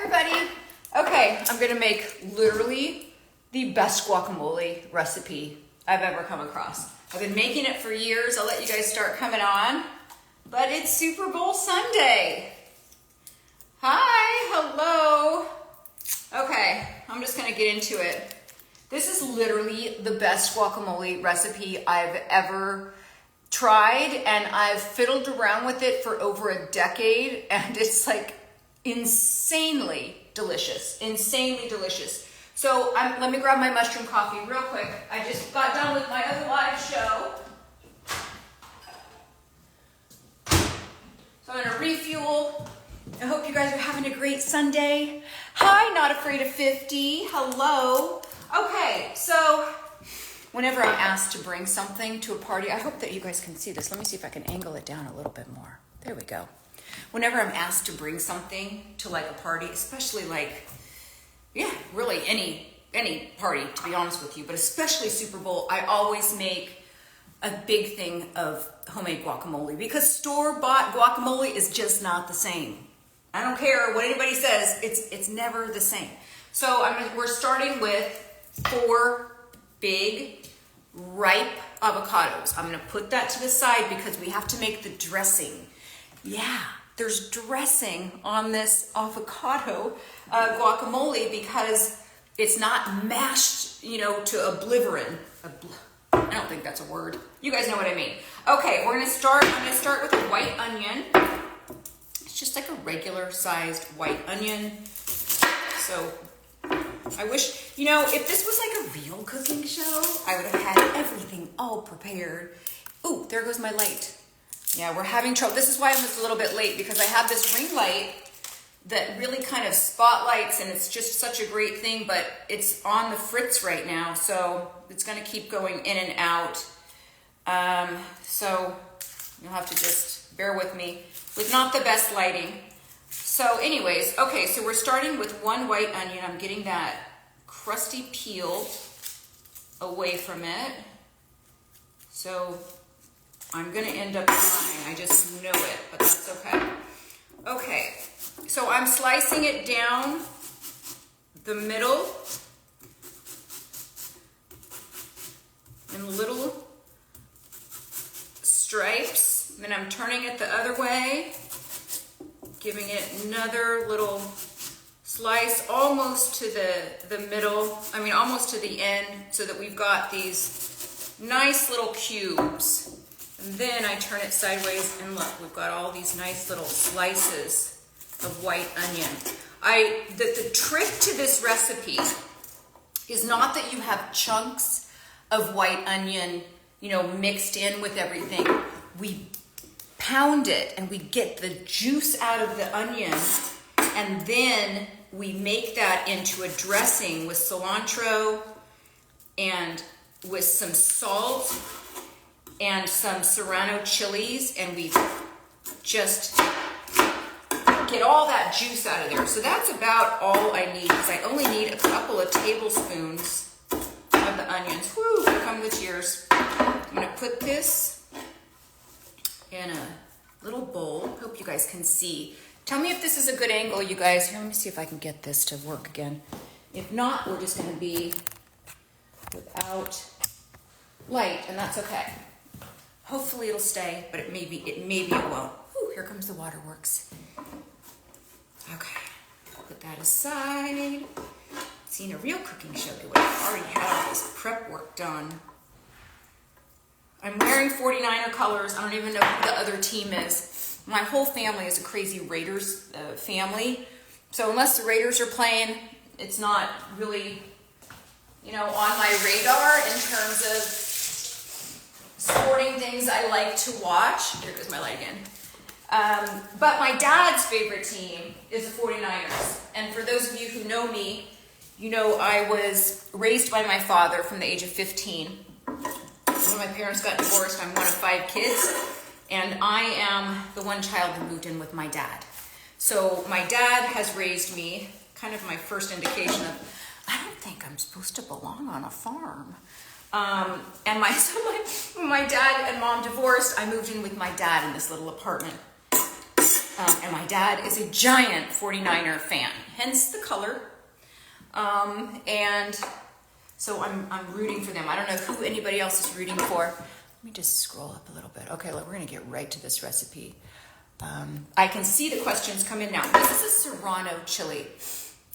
everybody. Okay, I'm gonna make literally the best guacamole recipe I've ever come across. I've been making it for years. I'll let you guys start coming on, but it's Super Bowl Sunday. Hi, hello. Okay, I'm just gonna get into it. This is literally the best guacamole recipe I've ever tried, and I've fiddled around with it for over a decade, and it's like insanely delicious, insanely delicious. So let me grab my mushroom coffee real quick. I just got done with my other live show. So I'm gonna refuel. I hope you guys are having a great Sunday. Hi, Not Afraid of 50, hello. Okay, so whenever I'm asked to bring something to a party, I hope that you guys can see this. Let me see if I can angle it down a little bit more. There we go. Whenever I'm asked to bring something to like a party, especially like, yeah, really any party, to be honest with you, but especially Super Bowl, I always make a big thing of homemade guacamole because store-bought guacamole is just not the same. I don't care what anybody says, it's never the same. So we're starting with 4 big ripe avocados. I'm gonna put that to the side because we have to make the dressing. Yeah, there's dressing on this avocado guacamole because it's not mashed, to oblivion. I don't think that's a word. You guys know what I mean. Okay, I'm gonna start with a white onion. It's just like a regular sized white onion. So I wish, if this was like a real cooking show, I would have had everything all prepared. Ooh, there goes my light. Yeah, we're having trouble. This is why I'm just a little bit late because I have this ring light that really kind of spotlights, and it's just such a great thing, but it's on the fritz right now, so it's gonna keep going in and out. So you'll have to just bear with me with not the best lighting. So anyways, okay, so we're starting with 1 white onion. I'm getting that crusty peel away from it. So I'm gonna end up crying, I just know it, but that's okay. Okay, so I'm slicing it down the middle in little stripes. Then I'm turning it the other way, giving it another little slice almost to the middle, almost to the end, so that we've got these nice little cubes. And then I turn it sideways, and look, we've got all these nice little slices of white onion. The trick to this recipe is not that you have chunks of white onion, mixed in with everything. We pound it and we get the juice out of the onion, and then we make that into a dressing with cilantro and with some salt and some Serrano chilies, and we just get all that juice out of there. So that's about all I need, because I only need a couple of tablespoons of the onions. Whoo, here come the tears. I'm gonna put this in a little bowl. Hope you guys can see. Tell me if this is a good angle, you guys. Here, let me see if I can get this to work again. If not, we're just gonna be without light, and that's okay. Hopefully it'll stay, but maybe it won't. Whew, here comes the waterworks. Okay, put that aside. Seen a real cooking show, they would have already had all this prep work done. I'm wearing 49er colors. I don't even know who the other team is. My whole family is a crazy Raiders family. So unless the Raiders are playing, it's not really, on my radar in terms of sporting things I like to watch. There goes my light again. But my dad's favorite team is the 49ers. And for those of you who know me, I was raised by my father from the age of 15. When my parents got divorced, I'm one of 5 kids, and I am the one child who moved in with my dad. So my dad has raised me, kind of my first indication of, I don't think I'm supposed to belong on a farm. And when my dad and mom divorced, I moved in with my dad in this little apartment. And my dad is a giant 49er fan, hence the color. And so I'm rooting for them. I don't know who anybody else is rooting for. Let me just scroll up a little bit. Okay, look, we're gonna get right to this recipe. I can see the questions come in now. This is a Serrano chili.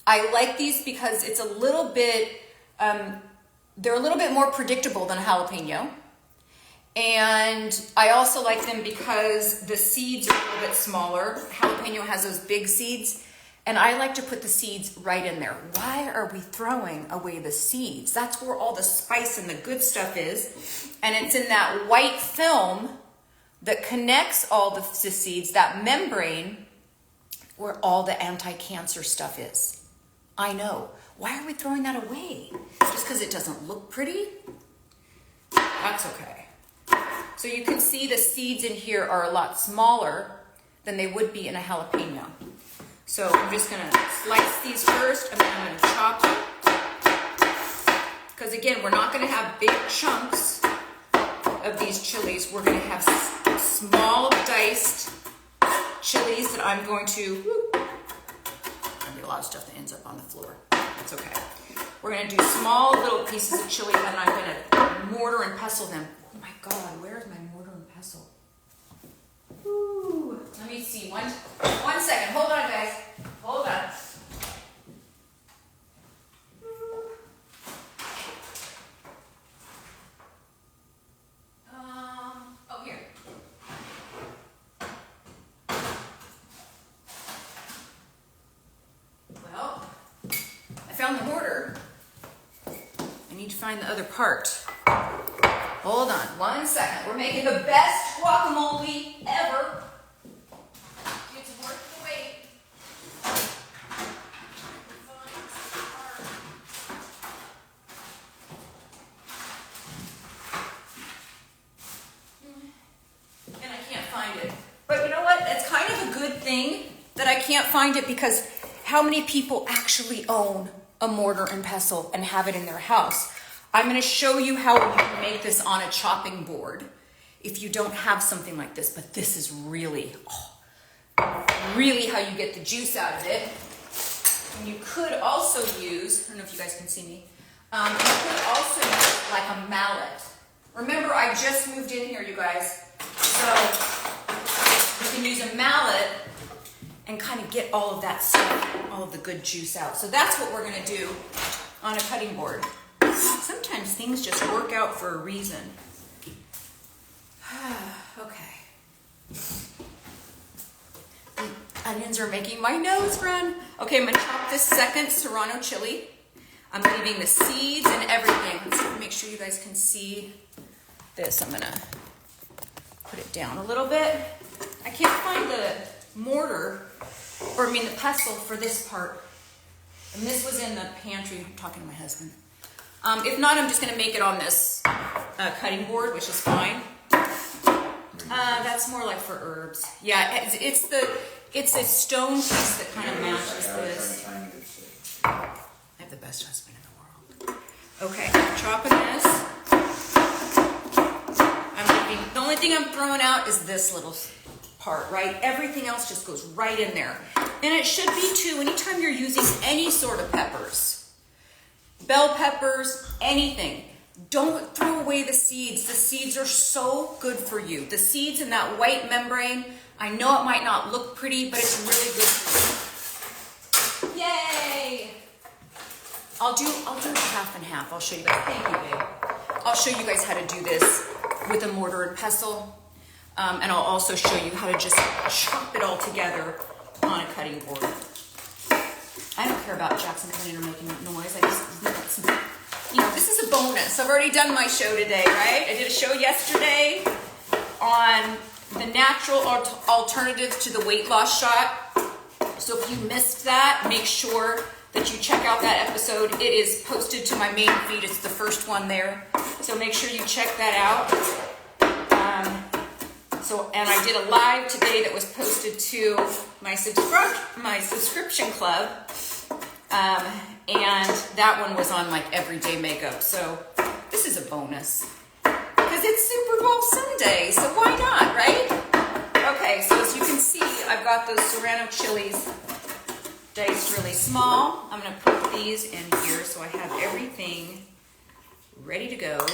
I like these because it's a little bit, they're a little bit more predictable than a jalapeno. And I also like them because the seeds are a little bit smaller. Jalapeno has those big seeds, and I like to put the seeds right in there. Why are we throwing away the seeds? That's where all the spice and the good stuff is. And it's in that white film that connects all the seeds, that membrane, where all the anti-cancer stuff is. I know. Why are we throwing that away? Just because it doesn't look pretty? That's okay. So you can see the seeds in here are a lot smaller than they would be in a jalapeno. So I'm just gonna slice these first, and then I'm gonna chop them. Because again, we're not gonna have big chunks of these chilies. We're gonna have small diced chilies that I'm going to, there'll be a lot of stuff that ends up on the floor. That's okay. We're gonna do small little pieces of chili, and I'm gonna mortar and pestle them. Oh my God, where is my mortar and pestle? Ooh, let me see, one second, hold on guys, hold on. Oh here. Well, I found the mortar. I need to find the other part. Hold on, 1 second. We're making the best guacamole ever. It's worth the wait. And I can't find it. But you know what? It's kind of a good thing that I can't find it, because how many people actually own a mortar and pestle and have it in their house? I'm going to show you how you can make this on a chopping board if you don't have something like this, but this is really, really how you get the juice out of it. And you could also use, I don't know if you guys can see me, you could also use like a mallet. Remember, I just moved in here, you guys, so you can use a mallet and kind of get all of that stuff, all of the good juice out. So that's what we're going to do on a cutting board. Sometimes things just work out for a reason. Okay. The onions are making my nose run. Okay, I'm going to chop this second Serrano chili. I'm leaving the seeds and everything. Let's make sure you guys can see this. I'm going to put it down a little bit. I can't find the mortar, or I mean the pestle for this part. And this was in the pantry. I'm talking to my husband. If not, I'm just going to make it on this cutting board, which is fine. That's more like for herbs. Yeah, it's a stone piece that kind of matches this. I have the best husband in the world. Okay, chopping this. The only thing I'm throwing out is this little part, right? Everything else just goes right in there. And it should be too, anytime you're using any sort of peppers, bell peppers, anything, don't throw away the seeds. The seeds are so good for you. The seeds in that white membrane, I know it might not look pretty, but it's really good for you. Yay! I'll do half and half. I'll show you guys. Thank you, babe. I'll show you guys how to do this with a mortar and pestle. And I'll also show you how to just chop it all together on a cutting board. I don't care about Jackson coming in or making noise. I just, you know, this is a bonus. I've already done my show today, right? I did a show yesterday on the natural alternative to the weight loss shot. So if you missed that, make sure that you check out that episode. It is posted to my main feed. It's the first one there. So make sure you check that out. And I did a live today that was posted to my subscription club. And that one was on like everyday makeup. So this is a bonus because it's Super Bowl Sunday. So why not, right? Okay, Okay, so as you can see, I've got those Serrano chilies diced really small. I'm gonna put these in here so I have everything ready to go.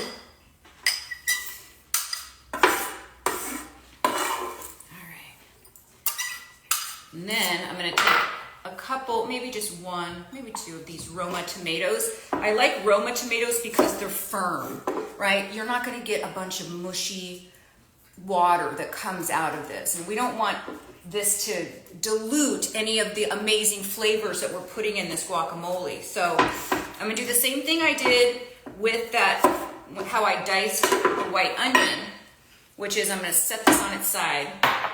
And then I'm gonna take a couple, maybe just one, maybe two of these Roma tomatoes. I like Roma tomatoes because they're firm, right? You're not gonna get a bunch of mushy water that comes out of this. And we don't want this to dilute any of the amazing flavors that we're putting in this guacamole. So I'm gonna do the same thing I did with that, how I diced the white onion, which is I'm gonna set this on its side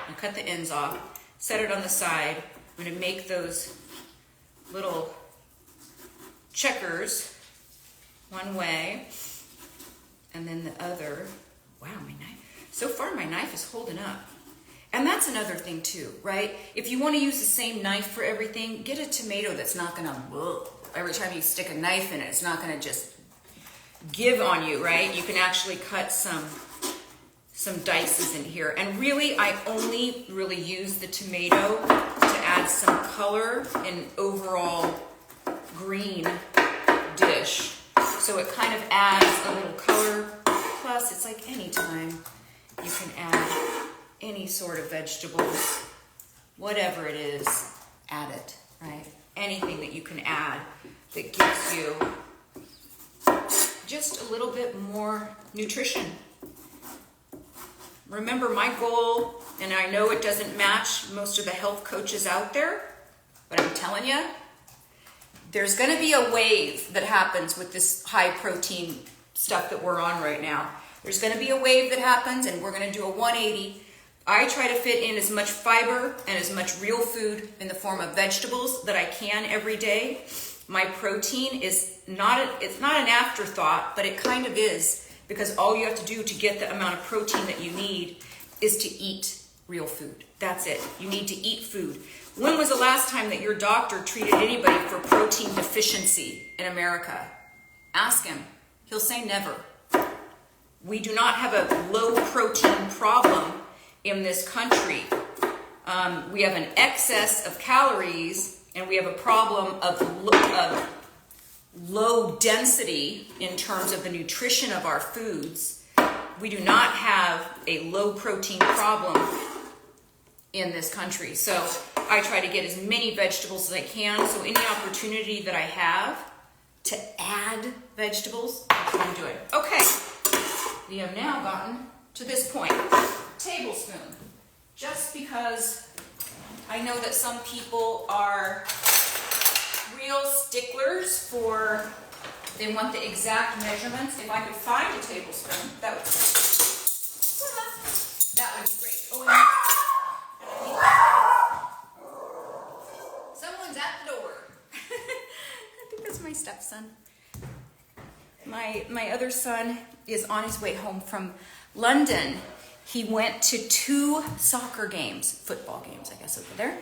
and cut the ends off. Set it on the side. I'm going to make those little checkers one way and then the other. Wow, my knife. So far my knife is holding up. And that's another thing too, right? If you want to use the same knife for everything, get a tomato that's not going to, every time you stick a knife in it, it's not going to just give on you, right? You can actually cut some dices in here. And really, I only really use the tomato to add some color and overall green dish. So it kind of adds a little color. Plus, it's like anytime you can add any sort of vegetables, whatever it is, add it, right? Anything that you can add that gives you just a little bit more nutrition. Remember, my goal, and I know it doesn't match most of the health coaches out there, but I'm telling you, there's going to be a wave that happens with this high protein stuff that we're on right now. There's going to be a wave that happens, and we're going to do a 180. I try to fit in as much fiber and as much real food in the form of vegetables that I can every day. My protein is it's not an afterthought, but it kind of is. Because all you have to do to get the amount of protein that you need is to eat real food. That's it. You need to eat food. When was the last time that your doctor treated anybody for protein deficiency in America? Ask him. He'll say never. We do not have a low protein problem in this country. We have an excess of calories, and we have a problem of low density in terms of the nutrition of our foods. We do not have a low protein problem in this country. So I try to get as many vegetables as I can. So any opportunity that I have to add vegetables, that's what I'm doing. Okay, we have now gotten to this point. Tablespoon. Just because I know that some people are real sticklers for, they want the exact measurements. If I could find a tablespoon, that would be great. Oh, and someone's at the door. I think that's my stepson. My other son is on his way home from London. He went to 2 soccer games, football games, I guess, over there.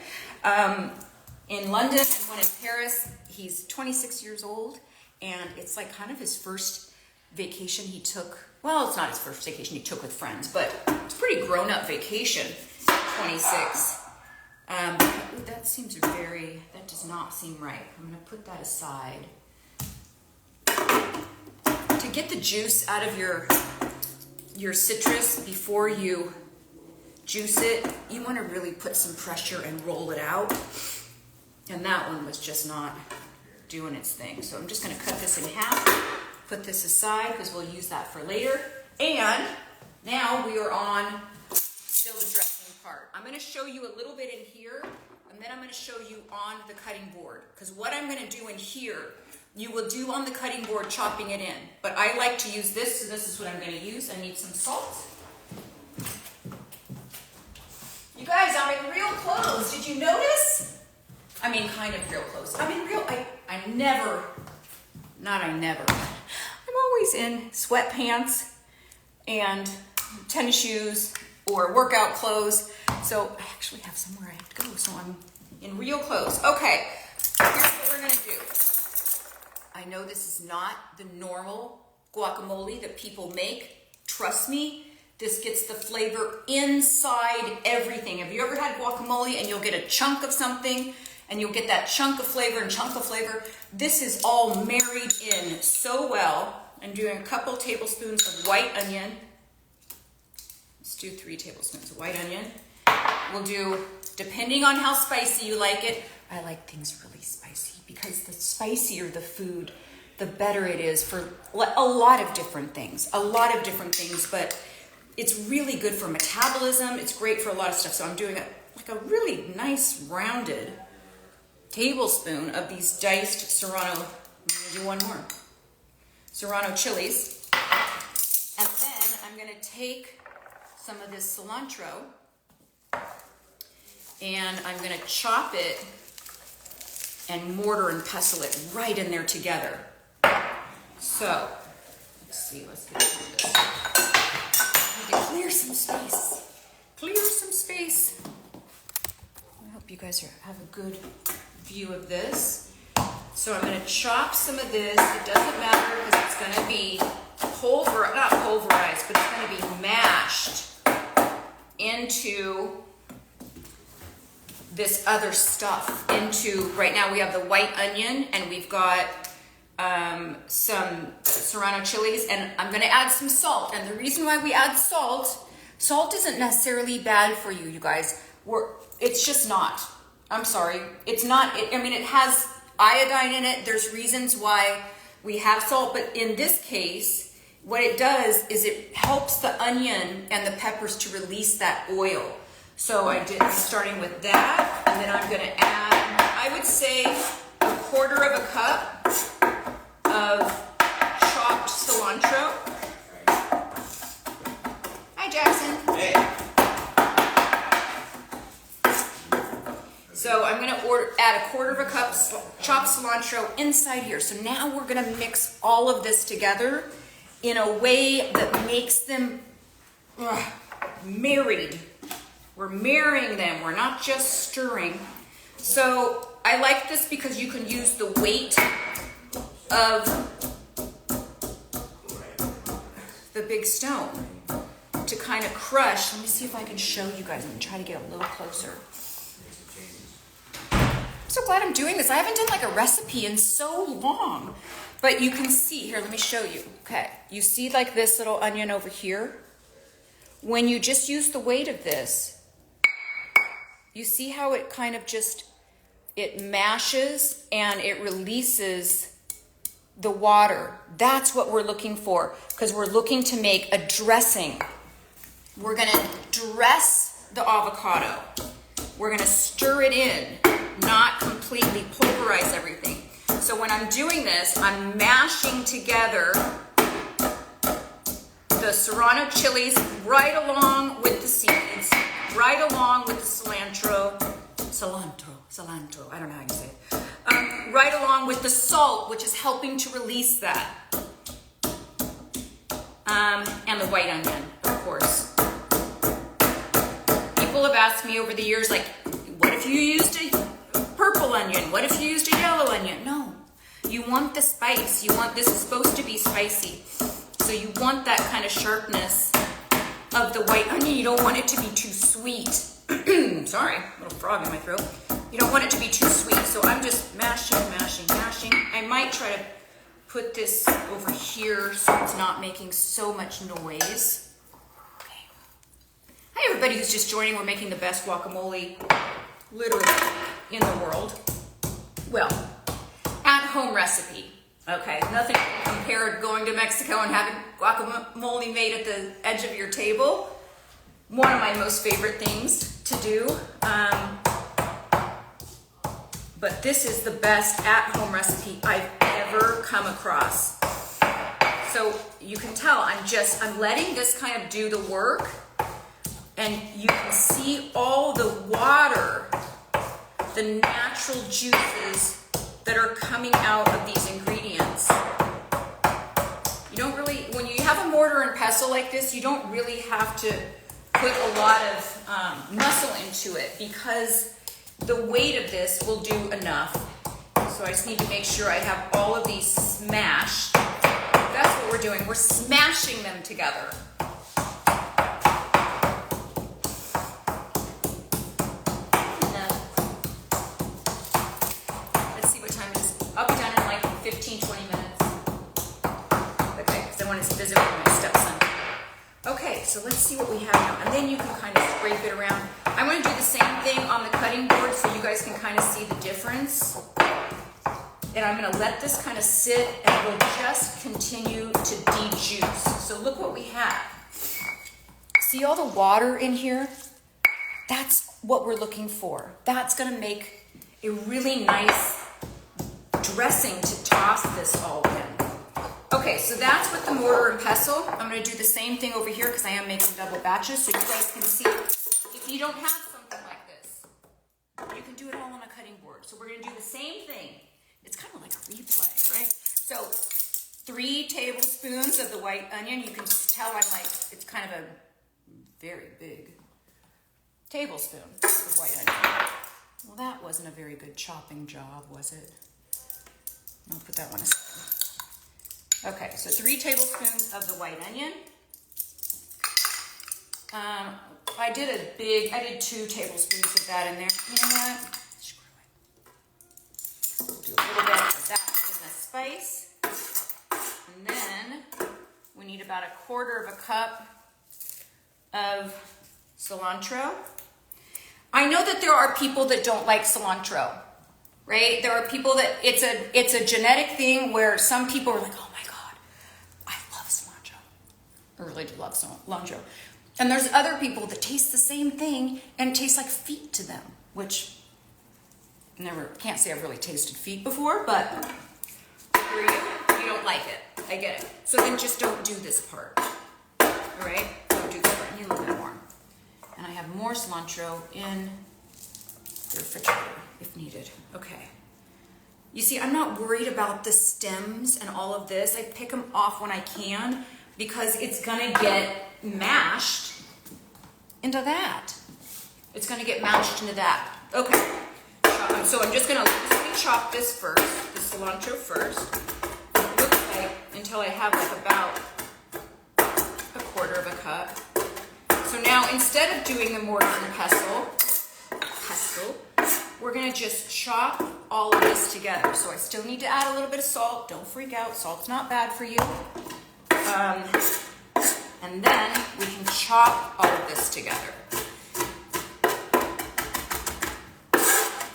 In London and one in Paris. He's 26 years old, and it's like kind of his first vacation he took. Well, it's not his first vacation he took with friends, but it's a pretty grown-up vacation, 26. That does not seem right. I'm going to put that aside. To get the juice out of your citrus before you juice it, you want to really put some pressure and roll it out. And that one was just not doing its thing. So I'm just going to cut this in half, put this aside because we'll use that for later. And now we are on still the dressing part. I'm going to show you a little bit in here, and then I'm going to show you on the cutting board. Because what I'm going to do in here, you will do on the cutting board chopping it in. But I like to use this, so this is what I'm going to use. I need some salt. You guys, I'm in real clothes. Did you notice? I mean, kind of real close. I mean, I'm always in sweatpants and tennis shoes or workout clothes. So I actually have somewhere I have to go. So I'm in real clothes. Okay, here's what we're gonna do. I know this is not the normal guacamole that people make. Trust me, This gets the flavor inside everything. Have you ever had guacamole and you'll get a chunk of something and you'll get that chunk of flavor and chunk of flavor? This is all married in so well. I'm doing a couple tablespoons of white onion. Let's do 3 tablespoons of white onion. We'll do, depending on how spicy you like it, I like things really spicy because the spicier the food, the better it is for a lot of different things. But it's really good for metabolism. It's great for a lot of stuff. So I'm doing like a really nice rounded tablespoon of these diced Serrano. I'm gonna do one more. Serrano chilies. And then I'm gonna take some of this cilantro and I'm gonna chop it and mortar and pestle it right in there together. So, let's see, let's get through this. I need to clear some space. Clear some space. I hope you guys have a good view of this. So I'm gonna chop some of this. It doesn't matter because it's gonna be not pulverized, but it's gonna be mashed into this other stuff. Right now we have the white onion and we've got some Serrano chilies, and I'm gonna add some salt. And the reason why we add salt isn't necessarily bad for you, you guys. It's just not. I'm sorry. It's not. It has iodine in it. There's reasons why we have salt, but in this case, what it does is it helps the onion and the peppers to release that oil. So I'm starting with that, and then I'm gonna add, I would say, 1/4 of a cup of chopped cilantro. Hi, Jackson. Hey. So I'm gonna add 1/4 of a cup chopped cilantro inside here. So now we're gonna mix all of this together in a way that makes them married. We're marrying them, we're not just stirring. So I like this because you can use the weight of the big stone to kind of crush. Let me see if I can show you guys. I'm gonna try to get a little closer. I'm so glad I'm doing this. I haven't done like a recipe in so long. But you can see, here, let me show you. Okay, you see like this little onion over here? When you just use the weight of this, you see how it kind of just, it mashes and it releases the water. That's what we're looking for, because we're looking to make a dressing. We're gonna dress the avocado. We're gonna stir it in, not completely pulverize everything. So when I'm doing this, I'm mashing together the Serrano chilies right along with the seeds, right along with the cilantro, I don't know how you say it, right along with the salt, which is helping to release that, and the white onion, of course. People have asked me over the years, like, what if you used a purple onion? What if you used a yellow onion? No, you want the spice. This is supposed to be spicy. So you want that kind of sharpness of the white onion. You don't want it to be too sweet. Sorry, little frog in my throat. You don't want it to be too sweet. So I'm just mashing. I might try to put this over here so it's not making so much noise. Okay. Hi everybody who's just joining. We're making the best guacamole literally in the world. Well, at home recipe. Okay, nothing compared going to Mexico and having guacamole made at the edge of your table. One of my most favorite things to do. But this is the best at-home recipe I've ever come across. So you can tell I'm letting this kind of do the work, and you can see all the water, the natural juices that are coming out of these ingredients. You don't really, when you have a mortar and pestle like this, you don't really have to put a lot of muscle into it, because the weight of this will do enough. So I just need to make sure I have all of these smashed. That's what we're doing. We're smashing them together. 15, 20 minutes. Okay, because I want to visit with my stepson. Okay, so let's see what we have now. And then you can kind of scrape it around. I'm going to do the same thing on the cutting board so you guys can kind of see the difference. And I'm going to let this kind of sit and we'll just continue to de-juice. So look what we have. See all the water in here? That's what we're looking for. That's going to make a really nice dressing to toss this all in. Okay, so that's with the mortar and pestle. I'm going to do the same thing over here because I am making double batches so you guys can see. If you don't have something like this, you can do it all on a cutting board. So we're going to do the same thing. It's kind of like a replay, right? So 3 tablespoons of the white onion. You can tell I'm like, it's kind of a very big tablespoon of white onion. Well, that wasn't a very good chopping job, was it? I'll put that one aside. Okay, so 3 tablespoons of the white onion. I did 2 tablespoons of that in there. You know what? Screw it. We'll do a little bit of that in the spice. And then we need about 1/4 cup of cilantro. I know that there are people that don't like cilantro, right? There are people that it's a genetic thing where some people are like, oh my God, I love cilantro. I really do love cilantro. And there's other people that taste the same thing and it tastes like feet to them, which can't say I've really tasted feet before, but for you don't like it. I get it. So then just don't do this part. All right? Don't do this part. I need a little bit more. And I have more cilantro in the refrigerator if needed. Okay. You see, I'm not worried about the stems and all of this. I pick them off when I can because it's gonna get mashed into that. It's gonna get mashed into that. Okay. So I'm just gonna chop this first, the cilantro first. It looks like until I have like about 1/4 cup. So now instead of doing the mortar and pestle, we're gonna just chop all of this together. So I still need to add a little bit of salt. Don't freak out, salt's not bad for you. And then we can chop all of this together.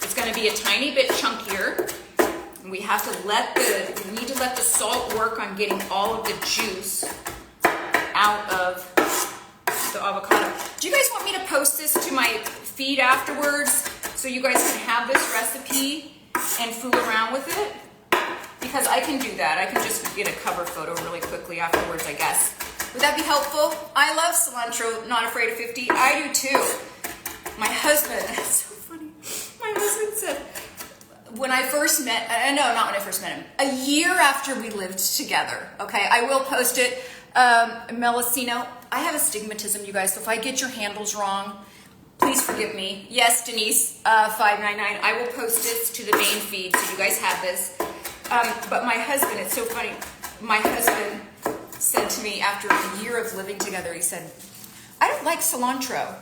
It's gonna be a tiny bit chunkier. And we have to we need to let the salt work on getting all of the juice out of the avocado. Do you guys want me to post this to my feed afterwards so you guys can have this recipe and fool around with it? Because I can do that. I can just get a cover photo really quickly afterwards, I guess. Would that be helpful? I love cilantro, not afraid of 50. I do too. My husband, it's so funny. My husband said, when I first met, no, not when I first met him, a year after we lived together, okay? I will post it. Melicino, I have astigmatism, you guys, so if I get your handles wrong, please forgive me. Yes, Denise, 599, I will post this to the main feed so you guys have this. But my husband, it's so funny, my husband said to me after a year of living together, he said, I don't like cilantro.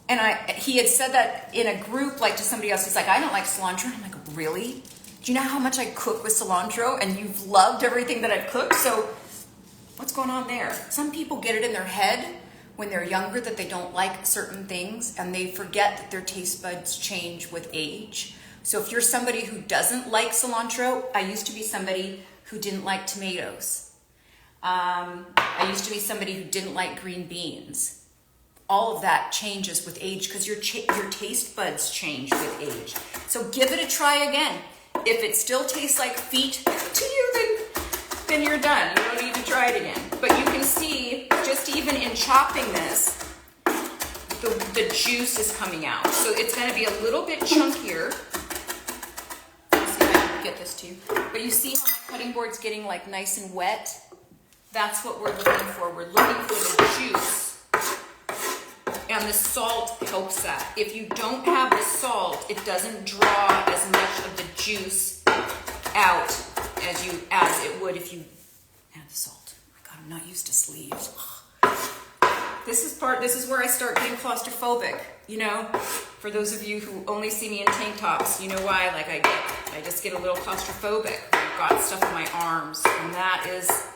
And he had said that in a group, like to somebody else, he's like, I don't like cilantro. And I'm like, really? Do you know how much I cook with cilantro? And you've loved everything that I've cooked, so what's going on there? Some people get it in their head when they're younger that they don't like certain things and they forget that their taste buds change with age. So if you're somebody who doesn't like cilantro, I used to be somebody who didn't like tomatoes. I used to be somebody who didn't like green beans. All of that changes with age because your taste buds change with age. So give it a try again. If it still tastes like feet to you, then you're done. You don't need to try it again. But you can see, just even in chopping this, the juice is coming out. So it's going to be a little bit chunkier. Let's see if I can get this to you. But you see how my cutting board's getting like nice and wet? That's what we're looking for. We're looking for the juice. And the salt helps that. If you don't have the salt, it doesn't draw as much of the juice out as it would if you add the salt. Oh my God, I'm not used to sleeves. this is where I start getting claustrophobic, you know? For those of you who only see me in tank tops, you know why, like I just get a little claustrophobic. I've got stuff in my arms, and that is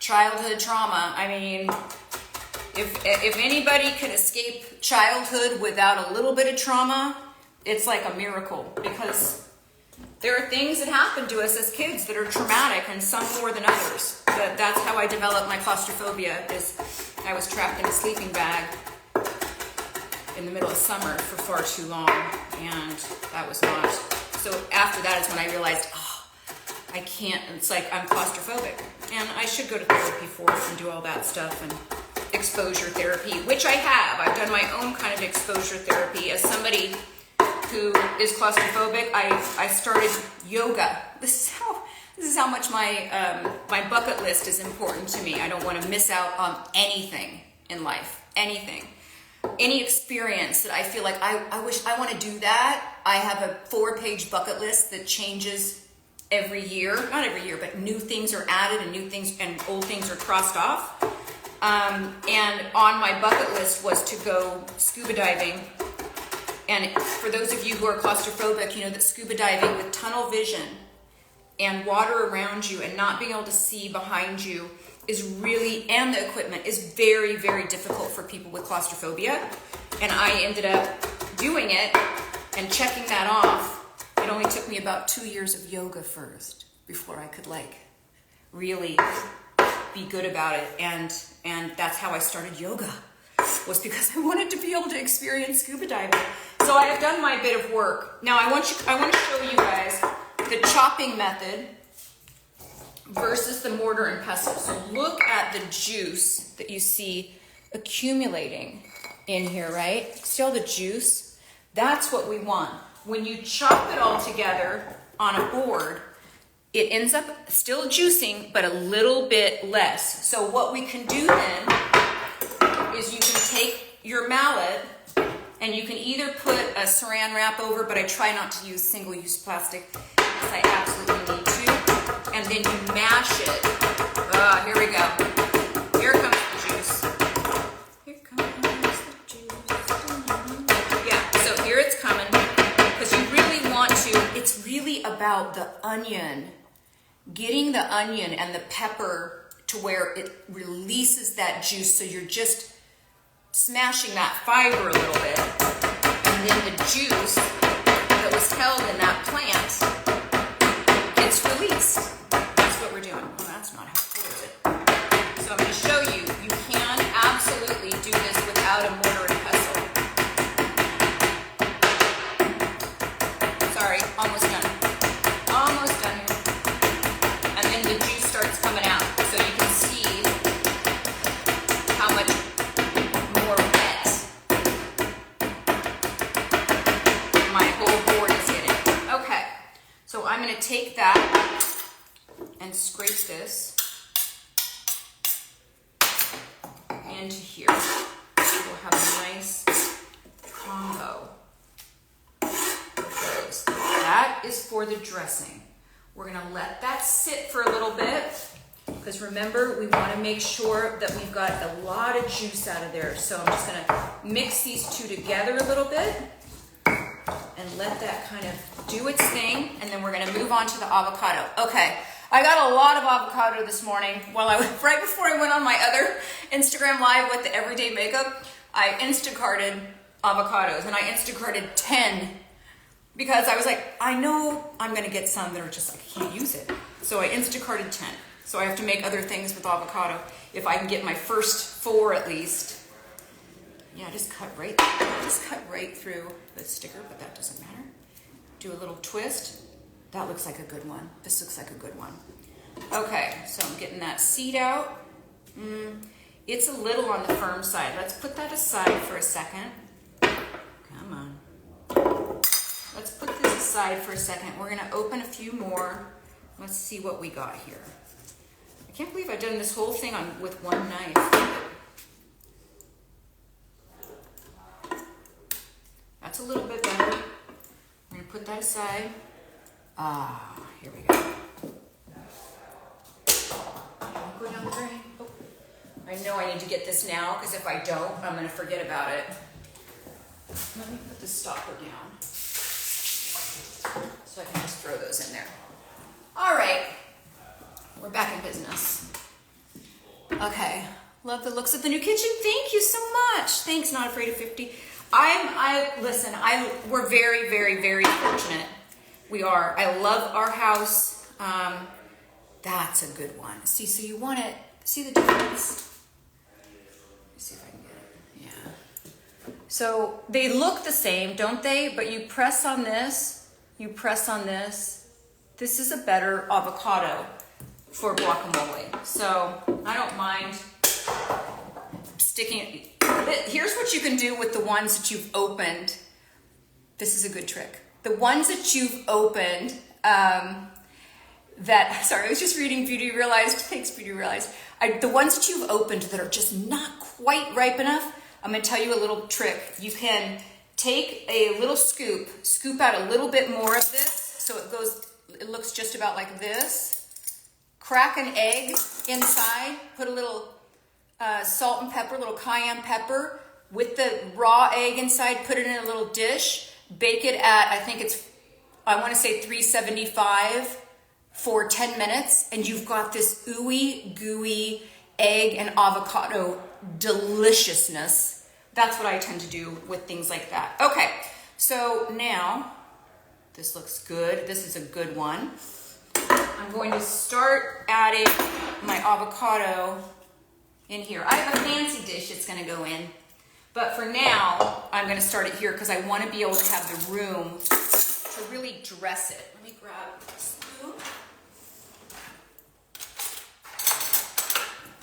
childhood trauma. I mean, if anybody can escape childhood without a little bit of trauma, it's like a miracle, because there are things that happen to us as kids that are traumatic, and some more than others. But that's how I developed my claustrophobia, is I was trapped in a sleeping bag in the middle of summer for far too long, and that was not. So after that is when I realized, oh, I can't, it's like I'm claustrophobic, and I should go to therapy for it and do all that stuff, and exposure therapy, which I have. I've done my own kind of exposure therapy. As somebody who is claustrophobic, I started yoga. This is how much my my bucket list is important to me. I don't want to miss out on anything in life, anything. Any experience that I feel like I wish I want to do that. I have a 4-page bucket list that changes every year. Not every year, but new things are added and new things and old things are crossed off. And on my bucket list was to go scuba diving. And for those of you who are claustrophobic, you know that scuba diving with tunnel vision and water around you and not being able to see behind you is really, and the equipment is very, very difficult for people with claustrophobia. And I ended up doing it and checking that off. It only took me about 2 years of yoga first before I could like really be good about it. And that's how I started yoga, was because I wanted to be able to experience scuba diving. So I have done my bit of work. Now I want to show you guys the chopping method versus the mortar and pestle. So look at the juice that you see accumulating in here, right? See all the juice? That's what we want. When you chop it all together on a board, it ends up still juicing, but a little bit less. So what we can do then is you can take your mallet and you can either put a saran wrap over, but I try not to use single-use plastic because I absolutely need to. And then you mash it. Here we go. Here comes the juice. Here comes the juice. Yeah, so here it's coming. Because you really want to, it's really about the onion. Getting the onion and the pepper to where it releases that juice, so you're just smashing that fiber a little bit. And then the juice that was held in that plant gets released. That's what we're doing. Well, that's not how cool is it? So I'm going to show you, you can absolutely do this without a mortar and pestle. Sorry, almost done. Almost done here. And then the juice starts coming out, so you can see how much more wet my whole board is getting. Okay, so I'm going to take that and scrape this into here. We'll have a nice combo of those. That is for the dressing. We're going to let that sit for a little bit, because remember, we want to make sure that we've got a lot of juice out of there. So I'm just going to mix these two together a little bit and let that kind of do its thing, and then we're going to move on to the avocado. Okay, I got a lot of avocado this morning. Right before I went on my other Instagram live with the everyday makeup, I Instacarted avocados, and I Instacarted 10 because I was like, I know I'm going to get some that are just like, I can't use it. So I Instacarted 10. So I have to make other things with avocado. If I can get my first 4 at least. Yeah, just cut right through the sticker, but that doesn't matter. Do a little twist. That looks like a good one. This looks like a good one. Okay, so I'm getting that seed out. It's a little on the firm side. Let's put that aside for a second. Come on. Let's put this aside for a second. We're going to open a few more. Let's see what we got here. I can't believe I've done this whole thing with one knife. That's a little bit better. We're going to put that aside. Here we go. Don't go down the drain. Oh. I know I need to get this now because if I don't, I'm going to forget about it. Let me put the stopper down so I can just throw those in there. All right, we're back in business. Okay, love the looks of the new kitchen. Thank you so much. Thanks, Not Afraid of 50. Listen, we're very, very, very fortunate. We are. I love our house. That's a good one. See, so you want it, see the difference? Let me see if I can get it. Yeah. So they look the same, don't they? But you press on this, you press on this. This is a better avocado for guacamole. So I don't mind sticking it. Here's what you can do with the ones that you've opened. This is a good trick. The ones that you've opened, sorry, I was just reading Beauty Realized. Thanks, Beauty Realized. The ones that you've opened that are just not quite ripe enough, I'm going to tell you a little trick. You can take a little scoop out a little bit more of this, so it looks just about like this. Crack an egg inside, put a little salt and pepper, a little cayenne pepper with the raw egg inside, put it in a little dish, bake it at, I want to say 375 for 10 minutes, and you've got this ooey gooey egg and avocado deliciousness. That's what I tend to do with things like that. Okay, so now this looks good. This is a good one. I'm going to start adding my avocado in here. I have a fancy dish it's going to go in, but for now I'm going to start it here because I want to be able to have the room to really dress it. Let me grab a spoon.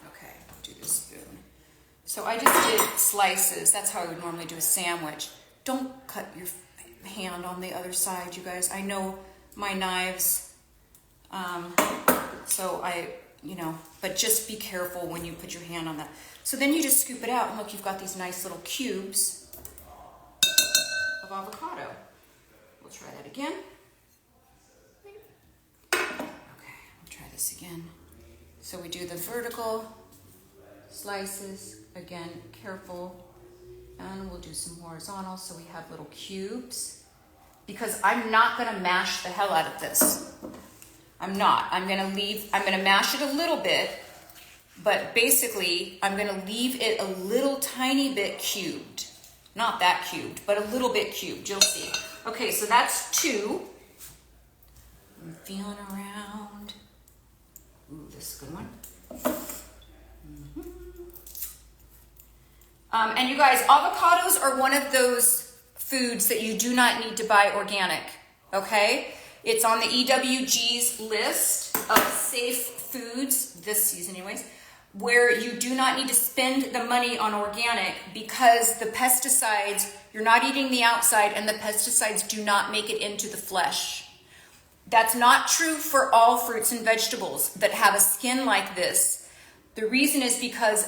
Okay, do the spoon. So I just did slices. That's how I would normally do a sandwich. Don't cut your hand on the other side, you guys. I know my knives, but just be careful when you put your hand on that. So then you just scoop it out, and look, you've got these nice little cubes of avocado. We'll try that again. Okay, we'll try this again. So we do the vertical slices, again, careful, and we'll do some horizontal so we have little cubes, because I'm not gonna mash the hell out of this. I'm not. I'm gonna mash it a little bit, but basically I'm gonna leave it a little tiny bit cubed. Not that cubed, but a little bit cubed, you'll see. Okay, so that's 2. I'm feeling around. Ooh, this is a good one. And you guys, avocados are one of those foods that you do not need to buy organic, okay? It's on the EWG's list of safe foods, this season anyways, where you do not need to spend the money on organic because the pesticides, you're not eating the outside and the pesticides do not make it into the flesh. That's not true for all fruits and vegetables that have a skin like this. The reason is because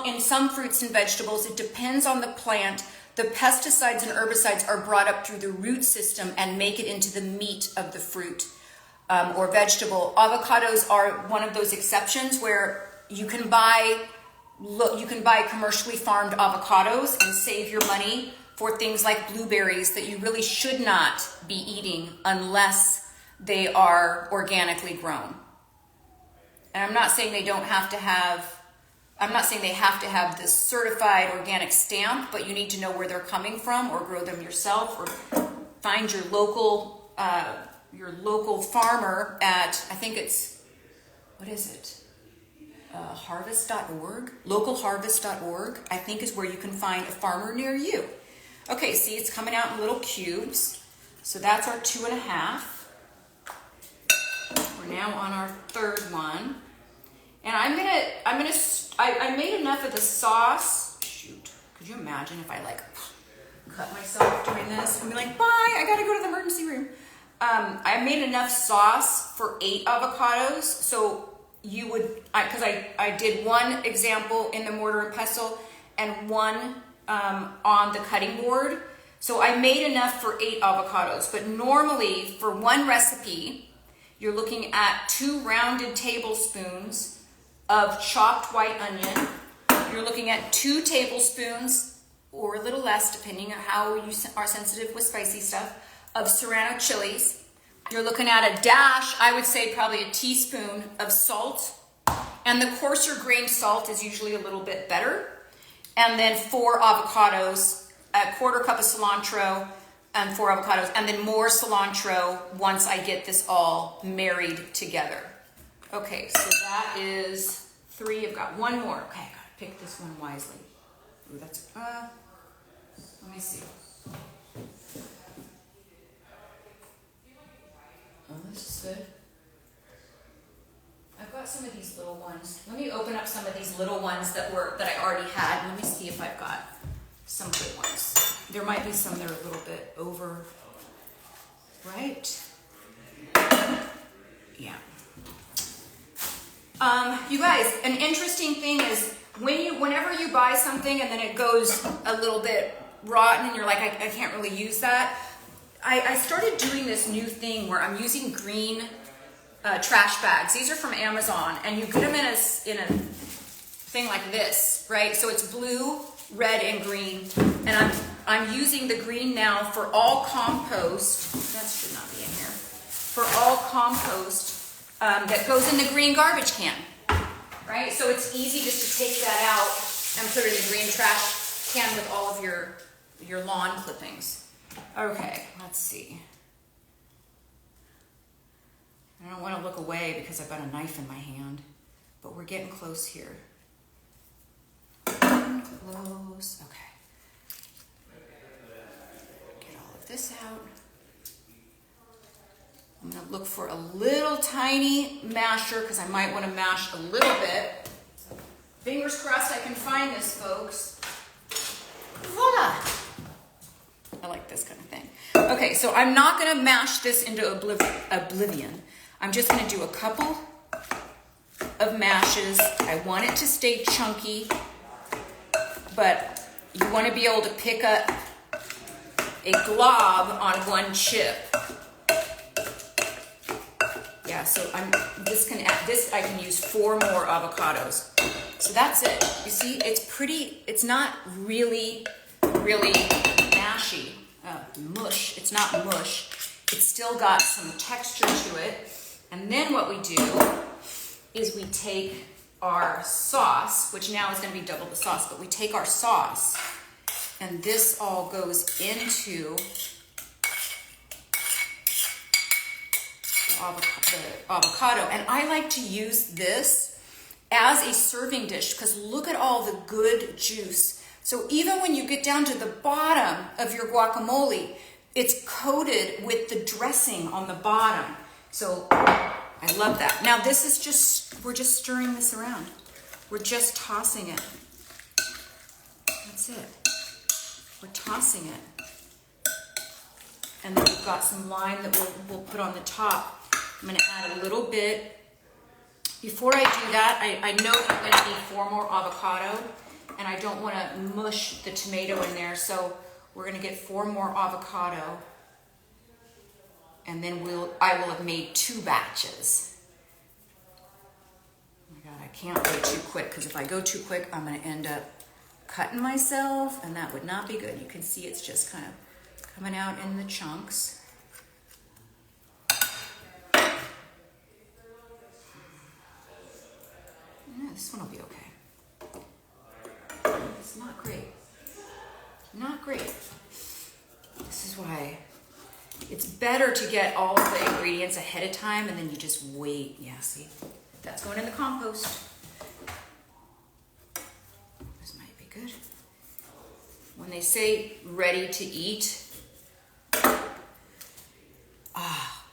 in some fruits and vegetables, it depends on the plant. The pesticides and herbicides are brought up through the root system and make it into the meat of the fruit or vegetable. Avocados are one of those exceptions where you can buy commercially farmed avocados and save your money for things like blueberries that you really should not be eating unless they are organically grown. And I'm not saying they have to have this certified organic stamp, but you need to know where they're coming from or grow them yourself or find your local farmer at, I think it's, what is it? Harvest.org, localharvest.org, I think is where you can find a farmer near you. Okay, see, it's coming out in little cubes. So that's our 2.5. We're now on our third one. And I made enough of the sauce. Shoot, could you imagine if I cut myself doing this and be like, bye, I gotta go to the emergency room. I made enough sauce for 8 avocados. So you would, because I did one example in the mortar and pestle and one on the cutting board. So I made enough for 8 avocados, but normally for one recipe, you're looking at 2 rounded tablespoons of chopped white onion, you're looking at 2 tablespoons or a little less, depending on how you are sensitive with spicy stuff, of Serrano chilies. You're looking at a dash, I would say probably a teaspoon of salt. And the coarser grained salt is usually a little bit better. And then 4 avocados, a quarter cup of cilantro, and 4 avocados, and then more cilantro once I get this all married together. Okay, so that is 3. I've got 1 more. Okay, I gotta pick this one wisely. Ooh, that's, let me see. Oh, this is good. I've got some of these little ones. Let me open up some of these little ones that I already had. Let me see if I've got some good ones. There might be some that are a little bit over, right? Yeah. You guys, an interesting thing is whenever you buy something and then it goes a little bit rotten and you're like, I can't really use that. I started doing this new thing where I'm using green trash bags. These are from Amazon, and you get them in a thing like this, right? So it's blue, red, and green, and I'm using the green now for all compost. That should not be in here. For all compost that goes in the green garbage can, right? So it's easy just to take that out and put it in the green trash can with all of your lawn clippings. Okay, let's see. I don't want to look away because I've got a knife in my hand, but we're getting close here. Close, okay. Get all of this out. I'm gonna look for a little tiny masher because I might want to mash a little bit. Fingers crossed I can find this, folks. Voila! I like this kind of thing. Okay, so I'm not gonna mash this into oblivion. I'm just gonna do a couple of mashes. I want it to stay chunky, but you wanna be able to pick up a glob on one chip. Yeah, so I can use 4 more avocados. So that's it. You see, it's not really mashy, mush. It's not mush. It's still got some texture to it. And then what we do is we take our sauce, which now is going to be double the sauce, but we take our sauce and this all goes into the avocado. And I like to use this as a serving dish because look at all the good juice. So even when you get down to the bottom of your guacamole, it's coated with the dressing on the bottom. So I love that. Now this is we're just stirring this around. We're just tossing it. That's it. We're tossing it. And then we've got some lime that we'll put on the top. I'm gonna add a little bit. Before I do that, I know that I'm gonna need 4 more avocado, and I don't wanna mush the tomato in there, so we're gonna get 4 more avocado, and then I will have made 2 batches. Oh my God, I can't go too quick, because if I go too quick, I'm gonna end up cutting myself, and that would not be good. You can see it's just kind of coming out in the chunks. Yeah, this one will be okay. It's not great. Not great. This is why it's better to get all of the ingredients ahead of time and then you just wait. Yeah, see? That's going in the compost. This might be good. When they say ready to eat,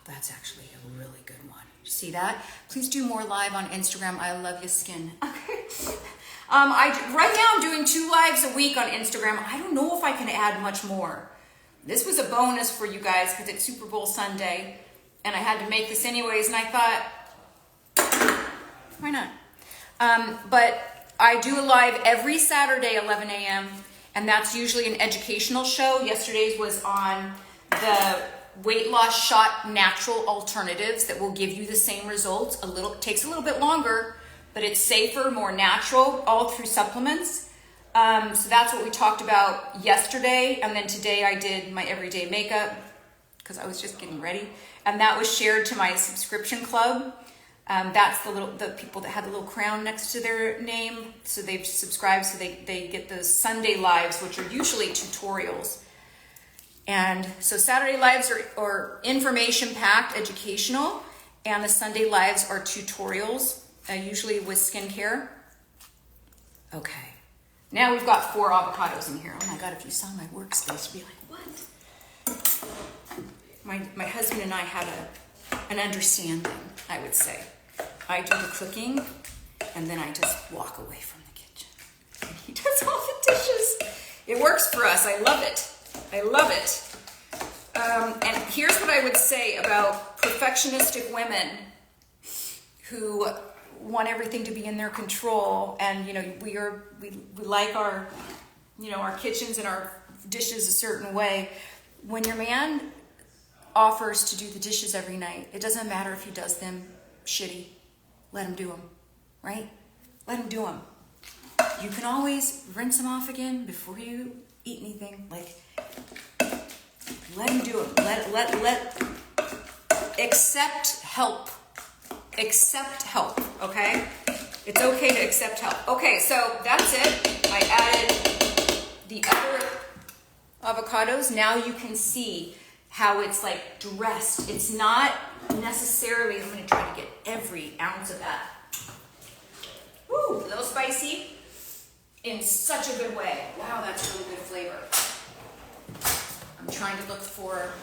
that's actually a really good one. See that? Please do more live on Instagram. I love your skin. Okay. Right now I'm doing 2 lives a week on Instagram. I don't know if I can add much more. This was a bonus for you guys because it's Super Bowl Sunday and I had to make this anyways and I thought, why not? But I do a live every Saturday, 11 a.m. and that's usually an educational show. Yesterday's was on the weight loss shot natural alternatives that will give you the same results. Takes a little bit longer, but it's safer, more natural, all through supplements. So that's what we talked about yesterday. And then today I did my everyday makeup because I was just getting ready. And that was shared to my subscription club. That's the people that had the little crown next to their name. So they've subscribed, so they get those Sunday lives, which are usually tutorials. And so Saturday lives are information packed, educational, and the Sunday lives are tutorials, usually with skincare. Okay, now we've got 4 avocados in here. Oh my God, if you saw my workspace, you'd be like, what? My husband and I have an understanding, I would say. I do the cooking, and then I just walk away from the kitchen. And he does all the dishes. It works for us. I love it. I love it. And here's what I would say about perfectionistic women who want everything to be in their control. And, we like our, our kitchens and our dishes a certain way. When your man offers to do the dishes every night, it doesn't matter if he does them shitty. Let him do them, right? Let him do them. You can always rinse them off again before you eat anything. Let him do it. Let accept help. Accept help, okay? It's okay to accept help. Okay, so that's it. I added the other avocados. Now you can see how it's like dressed. It's not necessarily, I'm gonna try to get every ounce of that. Woo, a little spicy in such a good way. Wow, that's really good flavor. I'm trying to look for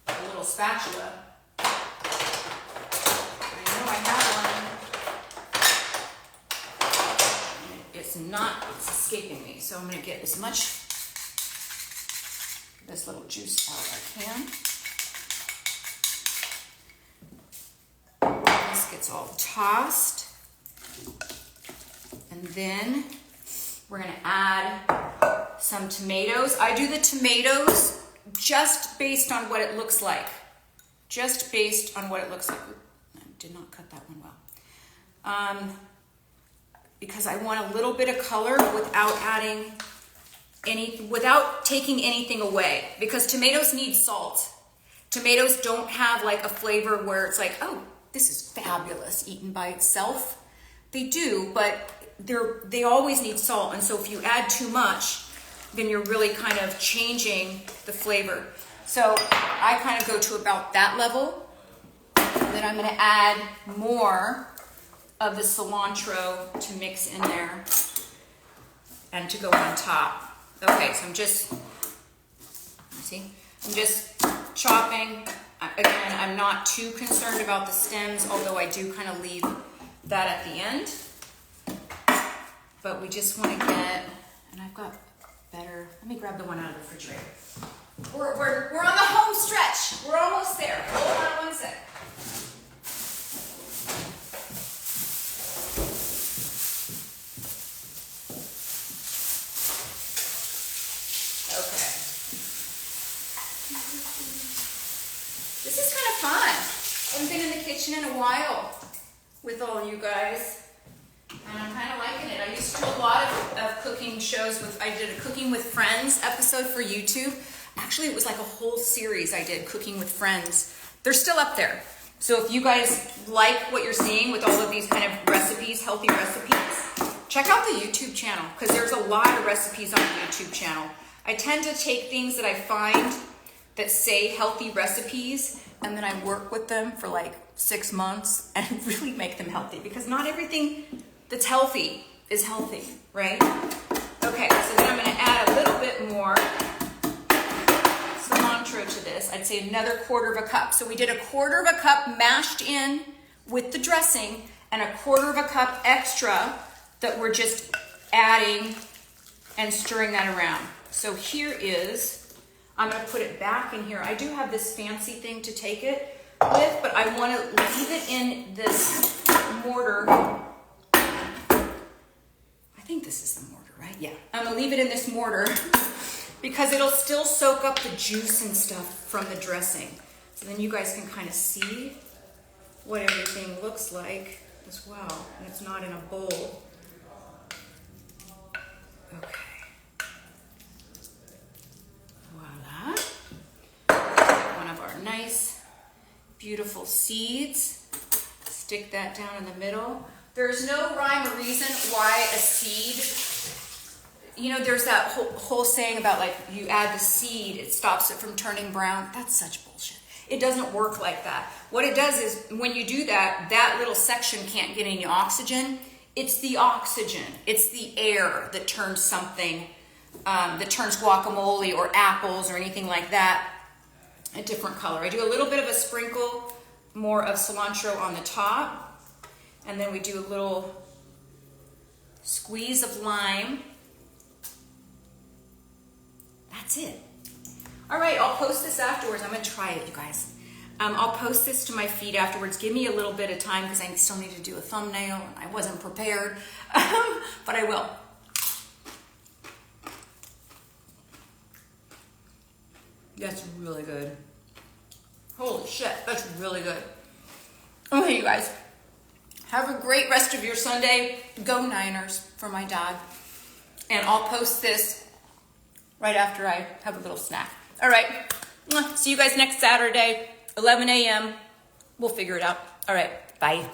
a little spatula. I know I have one. It's escaping me. So I'm gonna get as much of this little juice out as I can. This gets all tossed. And then we're gonna add some tomatoes. I do the tomatoes just based on what it looks like. Just based on what it looks like. I did not cut that one well. Because I want a little bit of color without taking anything away. Because tomatoes need salt. Tomatoes don't have like a flavor where it's like, oh, this is fabulous eaten by itself. They do, but they always need salt. And so if you add too much, then you're really kind of changing the flavor. So I kind of go to about that level. And then I'm gonna add more of the cilantro to mix in there and to go on top. Okay, so I'm just chopping. Again, I'm not too concerned about the stems, although I do kind of leave that at the end. But we just want to get, and I've got better, let me grab the one out of the refrigerator. We're on the home stretch. We're almost there. Hold on one sec. Okay. This is kind of fun. I haven't been in the kitchen in a while with all you guys. And I'm kind of liking it. I used to do a lot of cooking shows I did a Cooking with Friends episode for YouTube. Actually, it was like a whole series I did, Cooking with Friends. They're still up there. So if you guys like what you're seeing with all of these kind of recipes, healthy recipes, check out the YouTube channel because there's a lot of recipes on the YouTube channel. I tend to take things that I find that say healthy recipes and then I work with them for like 6 months and really make them healthy because not everything that's healthy is healthy, right? Okay, so then I'm gonna add a little bit more cilantro to this. I'd say another 1/4 cup. So we did a 1/4 cup mashed in with the dressing and a 1/4 cup extra that we're just adding and stirring that around. So here is, I'm gonna put it back in here. I do have this fancy thing to take it with, but I wanna leave it in this mortar. I think this is the mortar, right? Yeah. I'm gonna leave it in this mortar because it'll still soak up the juice and stuff from the dressing. So then you guys can kind of see what everything looks like. as well, and it's not in a bowl. Okay. Voila. One of our nice, beautiful seeds. Stick that down in the middle. There's no rhyme or reason why a seed, you know, there's that whole saying about like you add the seed, it stops it from turning brown. That's such bullshit. It doesn't work like that. What it does is when you do that, that little section can't get any oxygen. It's the oxygen, it's the air that turns something, that turns guacamole or apples or anything like that a different color. I do a little bit of a sprinkle more of cilantro on the top, and then we do a little squeeze of lime. That's it. All right, I'll post this afterwards. I'm gonna try it, you guys. I'll post this to my feed afterwards. Give me a little bit of time because I still need to do a thumbnail and I wasn't prepared, but I will. That's really good. Holy shit, that's really good. Okay, you guys, have a great rest of your Sunday. Go Niners for my dad. And I'll post this right after I have a little snack. All right, see you guys next Saturday, 11 a.m. We'll figure it out. All right, bye.